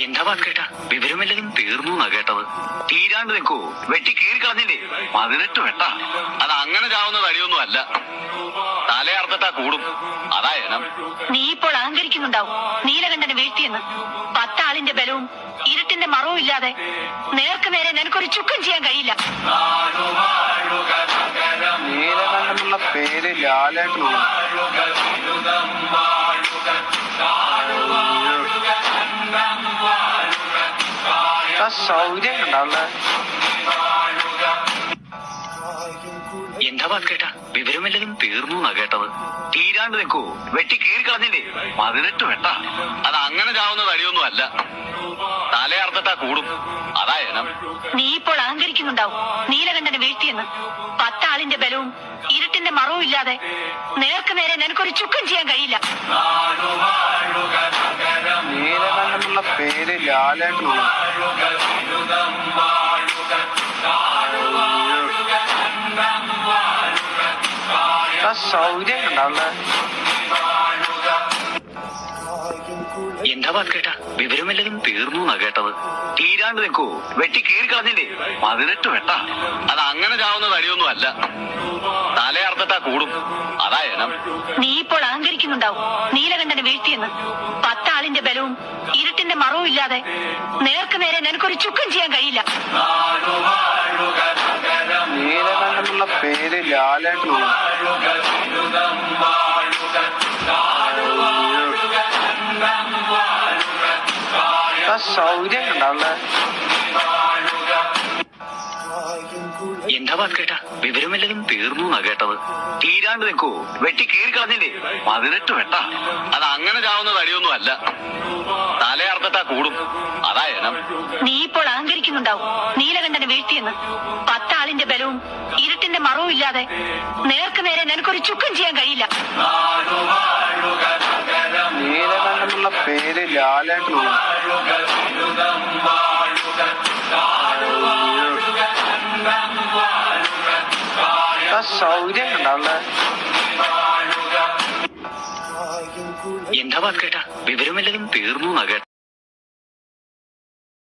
എന്താ വാക്കേട്ടാ, വിവരമില്ലതും തീർന്നു എന്നാ കേട്ടത്. തീരാണ്ട് നിൽക്കൂ, വെട്ടി കീറിക്കളഞ്ഞില്ലേ? 18 വെട്ടാ. അത് അങ്ങനെ ചാവുന്ന തടിയൊന്നും അല്ല, തലയർത്തിട്ടാ കൂടും. അതാ എനം. നീ ഇപ്പോൾ അഹങ്കരിക്കുന്നുണ്ടാവും നീലകണ്ഠനെ വീഴ്ത്തിയെന്ന്. 10 ആളിന്റെ ബലവും ഇരുട്ടിന്റെ മറവും ഇല്ലാതെ നേർക്ക് നേരെ നിനക്കൊരു ചുക്കും ചെയ്യാൻ കഴിയില്ല. നീലകണ്ഠനുള്ള പേര് ലാലേട്ടനാണ്. സൗകര്യം ഉണ്ടാവില്ലേ? എന്താ വാക്കേട്ടാ, വിവരമില്ലതും തീർന്നു എന്നാ കേട്ടത്. തീരാണ്ട് നിൽക്കൂ, വെട്ടി കീറിക്കളഞ്ഞില്ലേ? 18 വെട്ടാ. അത് അങ്ങനെ ചാവുന്ന തടിയൊന്നും അല്ല, തലയർത്തിട്ടാ കൂടും. അതാ എനം. നീ ഇപ്പോൾ അഹങ്കരിക്കുന്നുണ്ടാവും നീലകണ്ഠനെ വീഴ്ത്തിയെന്ന്. 10 ആളിന്റെ ബലവും ഇരുട്ടിന്റെ മറവും ഇല്ലാതെ നേർക്ക് നേരെ നിനക്കൊരു ചുക്കും ചെയ്യാൻ കഴിയില്ല. നീലകണ്ഠനുള്ള പേര് ലാലേട്ടനാണ്. സൗകര്യം ഉണ്ടാവില്ലേ? എന്താ വാക്കേട്ടാ, വിവരമില്ലതും തീർന്നു എന്നാ കേട്ടത്. തീരാണ്ട് നിൽക്കൂ, വെട്ടി കീറിക്കളഞ്ഞില്ലേ? 18 വെട്ടാ. അത് അങ്ങനെ ചാവുന്ന തടിയൊന്നും അല്ല, തലയർത്തിട്ടാ കൂടും. അതാ എനം. നീ ഇപ്പോൾ അഹങ്കരിക്കുന്നുണ്ടാവും നീലകണ്ഠനെ വീഴ്ത്തിയെന്ന്. 10 ആളിന്റെ ബലവും ഇരുട്ടിന്റെ മറവും ഇല്ലാതെ നേർക്ക് നേരെ നിനക്കൊരു ചുക്കും ചെയ്യാൻ കഴിയില്ല. നീലകണ്ഠനുള്ള പേര് ലാലേട്ടനാണ്. സൗകര്യം ഉണ്ടാവില്ലേ? എന്താ വാക്കേട്ടാ, വിവരമില്ലതും തീർന്നു എന്നാ കേട്ടത്. തീരാണ്ട് നിൽക്കൂ, വെട്ടി കീറിക്കളഞ്ഞില്ലേ? 18 വെട്ടാ. അത് അങ്ങനെ ചാവുന്ന തടിയൊന്നും അല്ല, തലയർത്തിട്ടാ കൂടും. അതാ എനം. നീ ഇപ്പോൾ അഹങ്കരിക്കുന്നുണ്ടാവും നീലകണ്ഠനെ വീഴ്ത്തിയെന്ന്. 10 ആളിന്റെ ബലവും ഇരുട്ടിന്റെ മറവും ഇല്ലാതെ നേർക്ക് നേരെ നിനക്കൊരു ചുക്കും ചെയ്യാൻ കഴിയില്ല. നീലകണ്ഠനുള്ള പേര് ലാലേട്ടനാണ്. സൗകര്യം ഉണ്ടാവില്ലേ? എന്താ വാക്കേട്ടാ, വിവരമില്ലതും തീർന്നു എന്നാ കേട്ടത്.